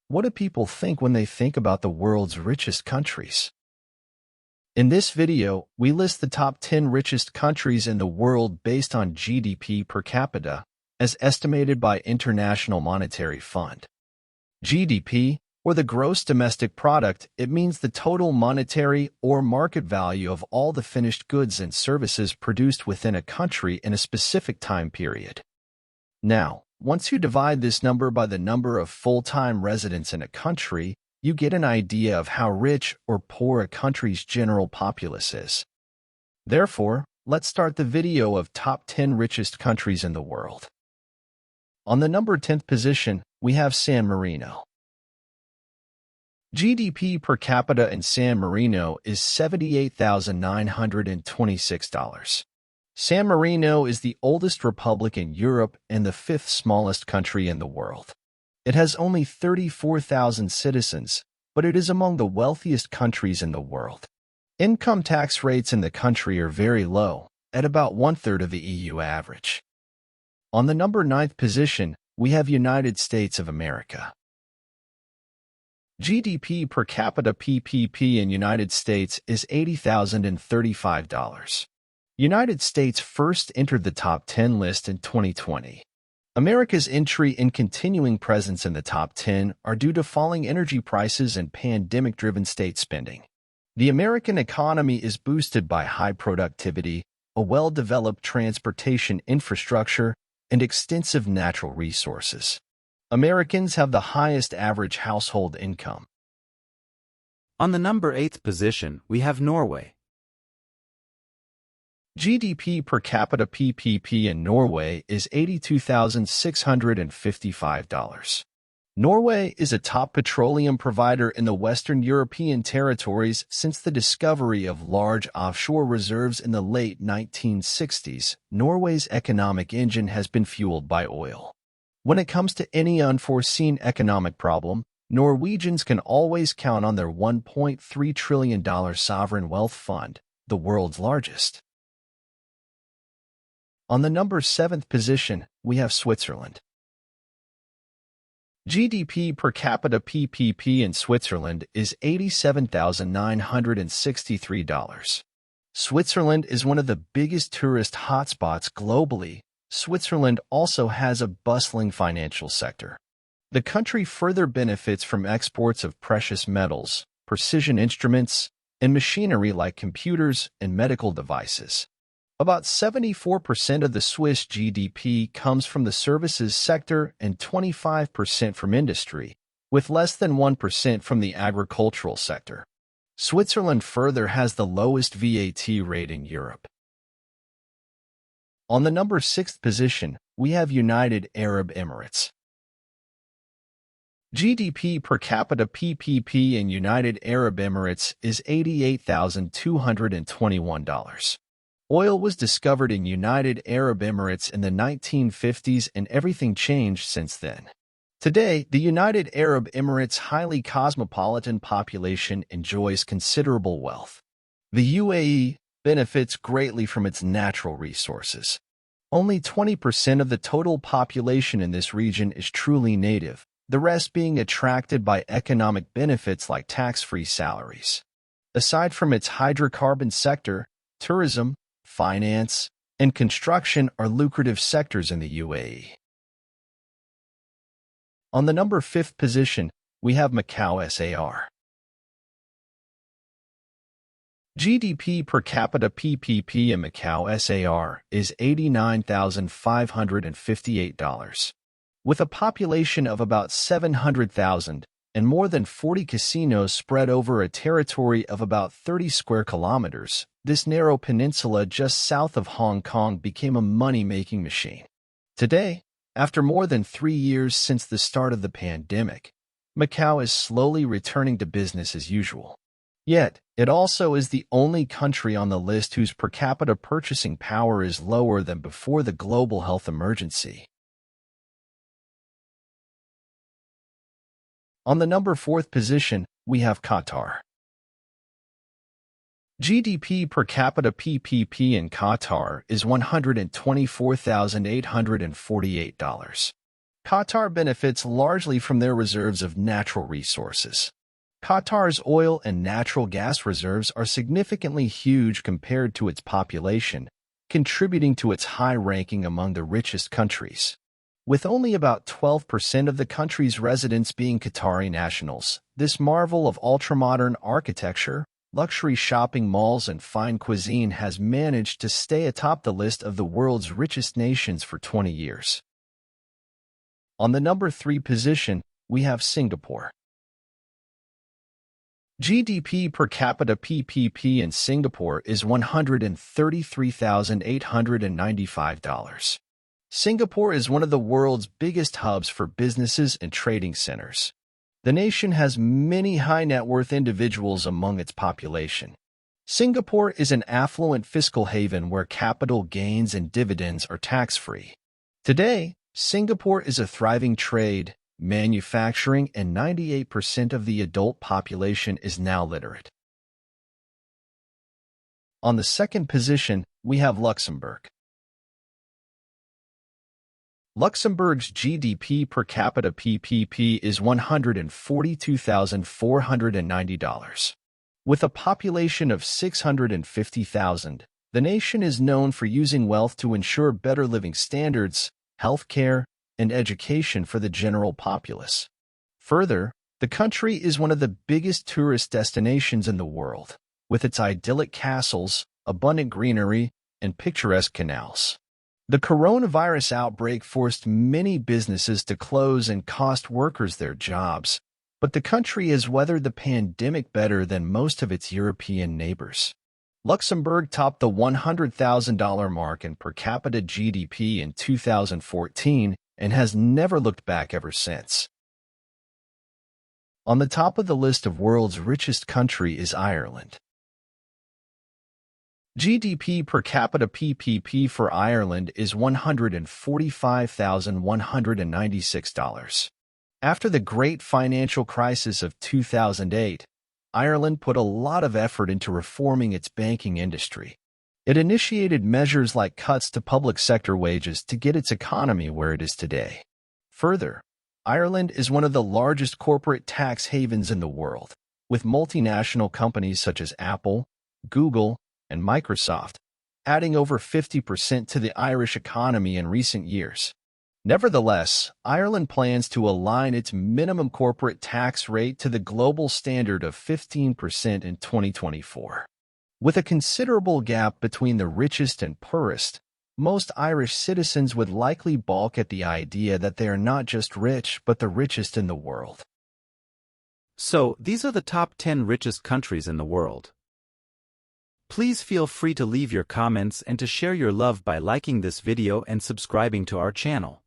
What do people think when they think about the world's richest countries? In this video, we list the top 10 richest countries in the world based on GDP per capita, as estimated by International Monetary Fund. GDP, or the gross domestic product, it means the total monetary or market value of all the finished goods and services produced within a country in a specific time period. Now, once you divide this number by the number of full-time residents in a country, you get an idea of how rich or poor a country's general populace is. Therefore, let's start the video of top 10 richest countries in the world. On the number 10th position, we have San Marino. GDP per capita in San Marino is $78,926. San Marino is the oldest republic in Europe and the fifth smallest country in the world. It has only 34,000 citizens, but it is among the wealthiest countries in the world. Income tax rates in the country are very low, at about one-third of the EU average. On the number 9th position, we have United States of America. GDP per capita PPP in United States is $80,035. United States first entered the top 10 list in 2020. America's entry and continuing presence in the top 10 are due to falling energy prices and pandemic-driven state spending. The American economy is boosted by high productivity, a well-developed transportation infrastructure, and extensive natural resources. Americans have the highest average household income. On the number 8th position, we have Norway. GDP per capita PPP in Norway is $82,655. Norway is a top petroleum provider in the Western European territories since the discovery of large offshore reserves in the late 1960s. Norway's economic engine has been fueled by oil. When it comes to any unforeseen economic problem, Norwegians can always count on their $1.3 trillion sovereign wealth fund, the world's largest. On the number 7th position, we have Switzerland. GDP per capita PPP in Switzerland is $87,963. Switzerland is one of the biggest tourist hotspots globally. Switzerland also has a bustling financial sector. The country further benefits from exports of precious metals, precision instruments, and machinery like computers and medical devices. About 74% of the Swiss GDP comes from the services sector and 25% from industry, with less than 1% from the agricultural sector. Switzerland further has the lowest VAT rate in Europe. On the number 6th position, we have United Arab Emirates. GDP per capita PPP in United Arab Emirates is $88,221. Oil was discovered in United Arab Emirates in the 1950s and everything changed since then. Today, the United Arab Emirates' highly cosmopolitan population enjoys considerable wealth. The UAE benefits greatly from its natural resources. Only 20% of the total population in this region is truly native, the rest being attracted by economic benefits like tax-free salaries. Aside from its hydrocarbon sector, tourism, finance, and construction are lucrative sectors in the UAE. On the number 5th position, we have Macau SAR. GDP per capita PPP in Macau SAR is $89,558. With a population of about 700,000 and more than 40 casinos spread over a territory of about 30 square kilometers, this narrow peninsula just south of Hong Kong became a money-making machine. Today, after more than 3 years since the start of the pandemic, Macau is slowly returning to business as usual. Yet, it also is the only country on the list whose per capita purchasing power is lower than before the global health emergency. On the number 4th position, we have Qatar. GDP per capita PPP in Qatar is $124,848. Qatar benefits largely from their reserves of natural resources. Qatar's oil and natural gas reserves are significantly huge compared to its population, contributing to its high ranking among the richest countries. With only about 12% of the country's residents being Qatari nationals, this marvel of ultramodern architecture, luxury shopping malls, and fine cuisine has managed to stay atop the list of the world's richest nations for 20 years. On the number 3 position, we have Singapore. GDP per capita PPP in Singapore is $133,895. Singapore is one of the world's biggest hubs for businesses and trading centers. The nation has many high-net-worth individuals among its population. Singapore is an affluent fiscal haven where capital gains and dividends are tax-free. Today, Singapore is a thriving trade, manufacturing, and 98% of the adult population is now literate. On the second position, we have Luxembourg. Luxembourg's GDP per capita PPP is $142,490. With a population of 650,000, the nation is known for using wealth to ensure better living standards, healthcare, and education for the general populace. Further, the country is one of the biggest tourist destinations in the world, with its idyllic castles, abundant greenery, and picturesque canals. The coronavirus outbreak forced many businesses to close and cost workers their jobs, but the country has weathered the pandemic better than most of its European neighbors. Luxembourg topped the $100,000 mark in per capita GDP in 2014 and has never looked back ever since. On the top of the list of world's richest country is Ireland. GDP per capita PPP for Ireland is $145,196. After the great financial crisis of 2008, Ireland put a lot of effort into reforming its banking industry. It initiated measures like cuts to public sector wages to get its economy where it is today. Further, Ireland is one of the largest corporate tax havens in the world, with multinational companies such as Apple, Google, and Microsoft adding over 50% to the Irish economy in recent years. Nevertheless, Ireland plans to align its minimum corporate tax rate to the global standard of 15% in 2024. With a considerable gap between the richest and poorest, most Irish citizens would likely balk at the idea that they are not just rich but the richest in the world. So, these are the top 10 richest countries in the world. Please feel free to leave your comments and to share your love by liking this video and subscribing to our channel.